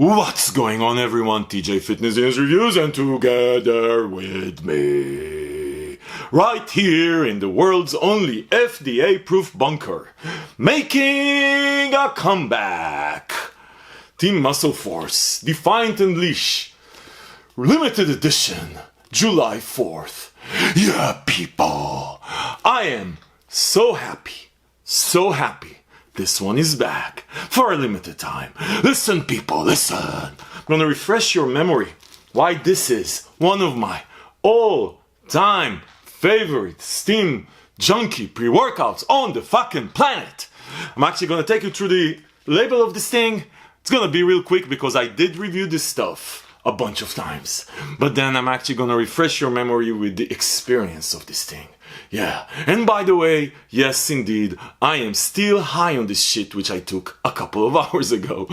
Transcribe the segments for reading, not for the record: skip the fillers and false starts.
What's going on, everyone? TJ Fitness News Reviews, and together with me, right here in the world's only FDA-proof bunker, making a comeback, Team MuscleForce Defiant Unleashed, limited edition, July 4th. Yeah, people, I am so happy. This one is back for a limited time. Listen, people, listen. I'm gonna refresh your memory why this is one of my all-time favorite steam junkie pre-workouts on the fucking planet. I'm actually gonna take you through the label of this thing. It's gonna be real quick because I did review this stuff a bunch of times. But then I'm actually gonna refresh your memory with the experience of this thing. Yeah, and by the way, yes indeed, I am still high on this shit which I took a couple of hours ago.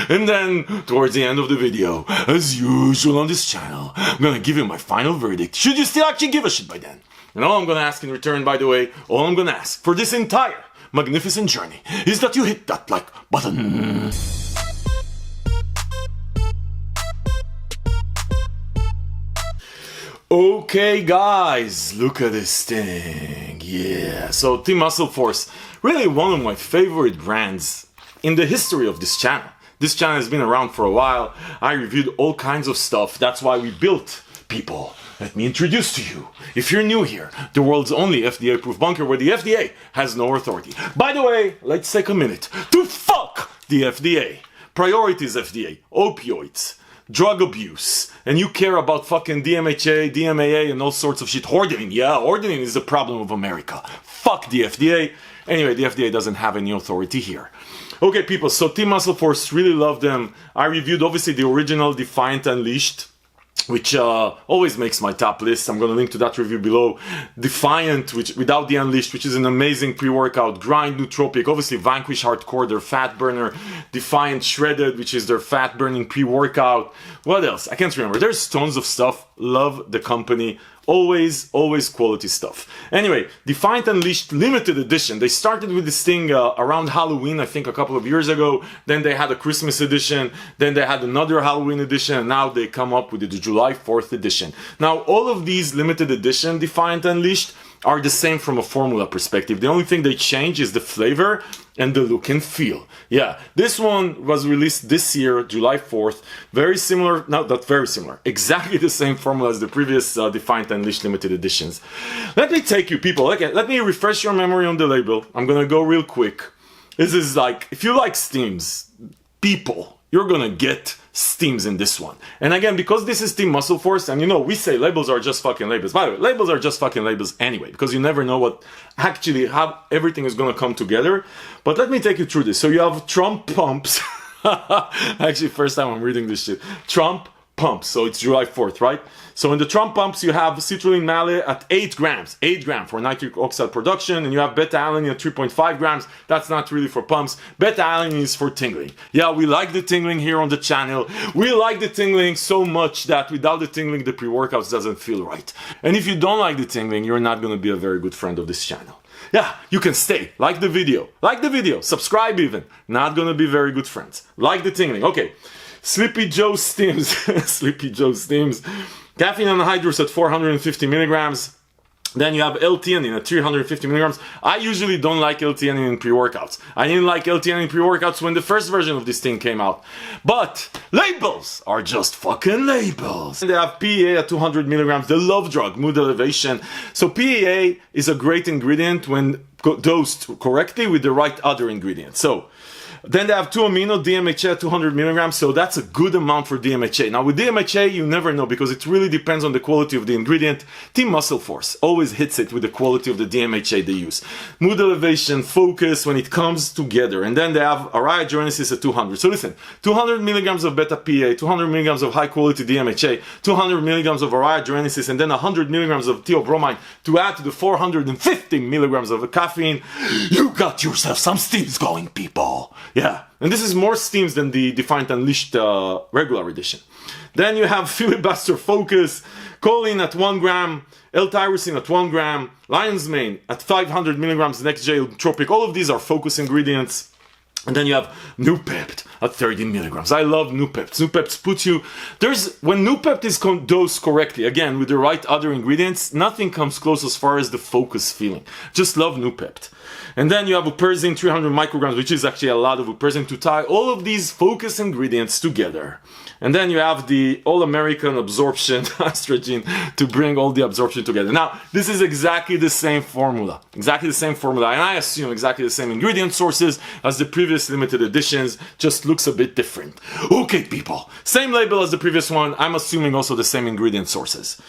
And then, towards the end of the video, as usual on this channel, I'm gonna give you my final verdict, should you still actually give a shit by then. And all I'm gonna ask in return, by the way, all I'm gonna ask for this entire magnificent journey is that you hit that like button. Okay guys, look at this thing, yeah. So Team MuscleForce, really one of my favorite brands in the history of this channel. This channel has been around for a while. I reviewed all kinds of stuff, that's why we built people. Let me introduce to you, if you're new here, the world's only FDA-proof bunker where the FDA has no authority. By the way, let's take a minute to fuck the FDA. Priorities FDA, opioids, drug abuse, and you care about fucking DMHA, DMAA, and all sorts of shit. Hoarding, yeah, hoarding is the problem of America. Fuck the FDA. Anyway, the FDA doesn't have any authority here. Okay, people, so Team MuscleForce, really love them. I reviewed, obviously, the original Defiant Unleashed, which always makes my top list. I'm going to link to that review below. Defiant, which without the Unleashed, which is an amazing pre-workout. Grind, Nootropic, obviously Vanquish Hardcore, their fat burner. Defiant Shredded, which is their fat burning pre-workout. What else? I can't remember. There's tons of stuff. Love the company. Always quality stuff. Anyway, Defiant Unleashed limited edition. They started with this thing around Halloween, I think a couple of years ago. Then they had a Christmas edition. Then they had another Halloween edition. And now they come up with the July 4th edition. Now, all of these limited edition Defiant Unleashed are the same from a formula perspective. The only thing they change is the flavor and the look and feel. Yeah, this one was released this year, July 4th. Very similar, no, not very similar. Exactly the same formula as the previous Defiant Unleashed limited editions. Let me take you, people, okay, let me refresh your memory on the label. I'm gonna go real quick. This is like, if you like steams, people, you're gonna get steams in this one. And again, because this is Team MuscleForce, and you know, we say labels are just fucking labels. By the way, labels are just fucking labels anyway, because you never know what actually, how everything is gonna come together. But let me take you through this. So you have Trump pumps. Actually, first time I'm reading this shit. Trump pumps. So it's July 4th, right? So in the Trump pumps, you have citrulline malate at 8 grams. 8 grams for nitric oxide production. And you have beta-alanine at 3.5 grams. That's not really for pumps. Beta-alanine is for tingling. Yeah, we like the tingling here on the channel. We like the tingling so much that without the tingling, the pre-workouts doesn't feel right. And if you don't like the tingling, you're not going to be a very good friend of this channel. Yeah, you can stay. Like the video, subscribe even. Not going to be very good friends. Like the tingling. Okay. Sleepy Joe Steams. Sleepy Joe Steams. Caffeine anhydrous at 450 milligrams. Then you have L-theanine at 350 milligrams. I usually don't like L-theanine in pre-workouts. I didn't like L-theanine in pre-workouts when the first version of this thing came out. But labels are just fucking labels. And they have PEA at 200 milligrams, the love drug, mood elevation. So PEA is a great ingredient when dosed correctly with the right other ingredients. So then they have 2-amino DMHA at 200 milligrams, so that's a good amount for DMHA. Now with DMHA, you never know because it really depends on the quality of the ingredient. Team MuscleForce always hits it with the quality of the DMHA they use. Mood elevation, focus when it comes together. And then they have Arrhythmia at 200. So listen, 200 milligrams of beta-PA, 200 milligrams of high-quality DMHA, 200 milligrams of Arrhythmia, and then 100 milligrams of theobromine to add to the 450 milligrams of caffeine. You got yourself some steams going, people. Yeah, and this is more steams than the Defiant Unleashed regular edition. Then you have Filibuster Focus, choline at 1 gram, L-tyrosine at 1 gram, lion's mane at 500 milligrams, next J Nootropic. All of these are focus ingredients. And then you have Nupept at 30 milligrams. I love Nupept. Nupept puts you... When Nupept is dosed correctly, again, with the right other ingredients, nothing comes close as far as the focus feeling. Just love Nupept. And then you have Uperzine 300 micrograms, which is actually a lot of Uperzine to tie all of these focus ingredients together. And then you have the All-American Absorption Estrogen to bring all the absorption together. Now, this is exactly the same formula. Exactly the same formula. And I assume exactly the same ingredient sources as the previous limited editions, just looks a bit different. Okay, people. Same label as the previous one. I'm assuming also the same ingredient sources.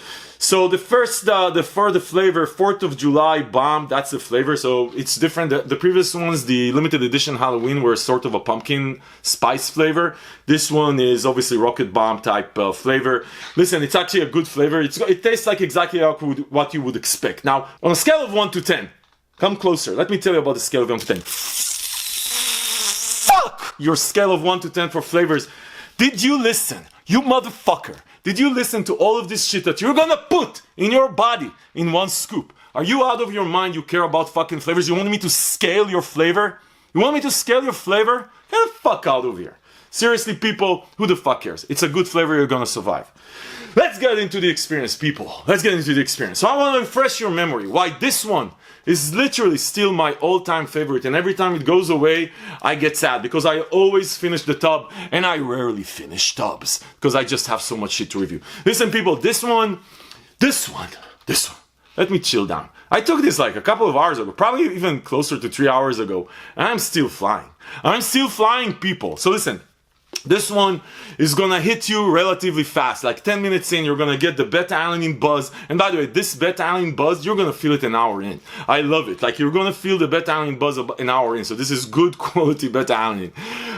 So the first, for the flavor, 4th of July Bomb, that's the flavor, so it's different. The previous ones, the limited edition Halloween, were sort of a pumpkin spice flavor. This one is obviously Rocket Bomb type flavor. Listen, it's actually a good flavor. It tastes like exactly what you would expect. Now, on a scale of 1 to 10, come closer. Let me tell you about the scale of 1 to 10. Fuck your scale of 1 to 10 for flavors. Did you listen? You motherfucker. Did you listen to all of this shit that you're gonna put in your body in one scoop? Are you out of your mind? You care about fucking flavors? You want me to scale your flavor? You want me to scale your flavor? Get the fuck out of here. Seriously, people, who the fuck cares? It's a good flavor, you're gonna survive. Let's get into the experience, people. Let's get into the experience. So I want to refresh your memory why this one is literally still my all-time favorite, and every time it goes away, I get sad because I always finish the tub, and I rarely finish tubs because I just have so much shit to review. Listen, people, this one. Let me chill down. I took this like a couple of hours ago, probably even closer to 3 hours ago, and I'm still flying. I'm still flying, people. So listen. This one is gonna hit you relatively fast, like 10 minutes in, you're gonna get the beta-alanine buzz. And by the way, this beta-alanine buzz, you're gonna feel it an hour in. I love it. Like, you're gonna feel the beta-alanine buzz an hour in, so this is good quality beta-alanine.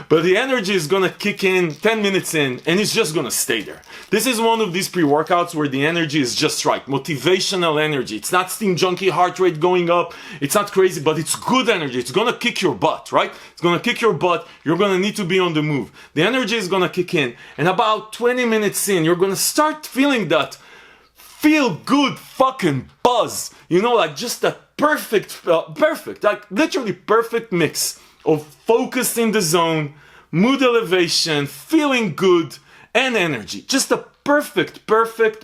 But the energy is gonna kick in 10 minutes in, and it's just gonna stay there. This is one of these pre-workouts where the energy is just right. Motivational energy. It's not steam junkie, heart rate going up. It's not crazy, but it's good energy. It's gonna kick your butt, right? It's gonna kick your butt. You're gonna need to be on the move. The energy is gonna kick in, and about 20 minutes in, you're gonna start feeling that feel good fucking buzz. You know, like just that perfect, like literally perfect mix of focus in the zone, mood elevation, feeling good, and energy. Just a perfect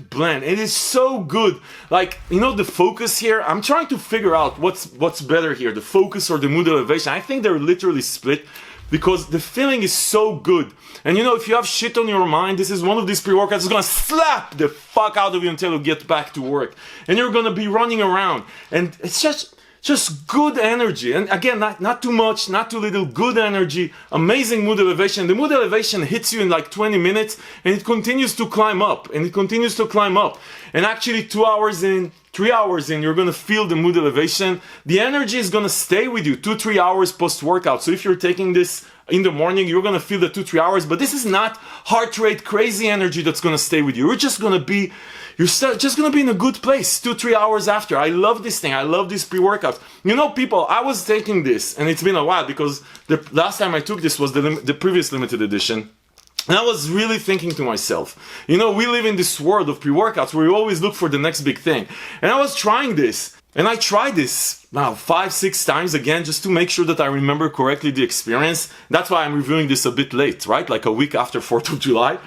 blend. It is so good. Like, you know, the focus here, I'm trying to figure out what's better here, the focus or the mood elevation. I think they're literally split, because the feeling is so good. And you know, if you have shit on your mind, this is one of these pre-workouts that's gonna slap the fuck out of you until you get back to work. And you're gonna be running around. And it's just good energy. And again, not too much, not too little, good energy, amazing mood elevation. The mood elevation hits you in like 20 minutes, and it continues to climb up, and it continues to climb up. And actually 2 hours in, 3 hours in, you're gonna feel the mood elevation. The energy is gonna stay with you 2-3 hours post-workout. So if you're taking this in the morning, you're gonna feel the 2-3 hours, but this is not heart rate crazy energy that's gonna stay with you. You're just gonna be in a good place 2-3 hours after. I love this thing. I love these pre-workouts. You know, people, I was taking this, and it's been a while because the last time I took this was the previous limited edition. And I was really thinking to myself, you know, we live in this world of pre-workouts where we always look for the next big thing. And I was trying this, and I tried this now 5-6 times again just to make sure that I remember correctly the experience. That's why I'm reviewing this a bit late, right? Like a week after 4th of July.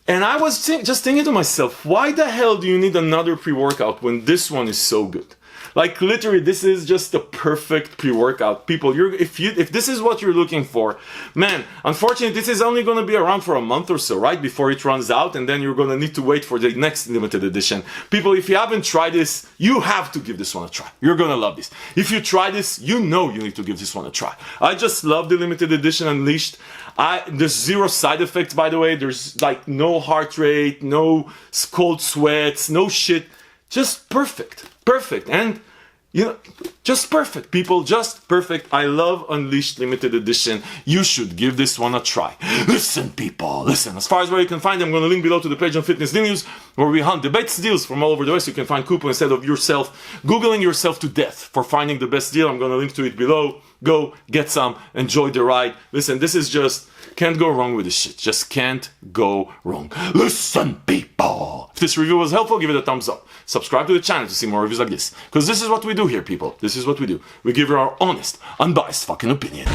And I was just thinking to myself, why the hell do you need another pre-workout when this one is so good? Like, literally, this is just the perfect pre-workout. People, if this is what you're looking for, man, unfortunately, this is only going to be around for a month or so, right? Before it runs out, and then you're going to need to wait for the next limited edition. People, if you haven't tried this, you have to give this one a try. You're going to love this. If you try this, you know you need to give this one a try. I just love the limited edition Unleashed. There's zero side effects, by the way. There's like no heart rate, no cold sweats, no shit. Just perfect. Perfect. And, you know, just perfect, people. Just perfect. I love Unleashed Limited Edition. You should give this one a try. Listen, people. Listen. As far as where you can find them, I'm going to link below to the page on Fitness News, where we hunt the best deals from all over the West. You can find coupon instead of yourself Googling yourself to death for finding the best deal. I'm going to link to it below. Go, get some, enjoy the ride. Listen, this is just, can't go wrong with this shit. Just can't go wrong. Listen, people. If this review was helpful, give it a thumbs up. Subscribe to the channel to see more reviews like this. Because this is what we do here, people. This is what we do. We give you our honest, unbiased fucking opinion.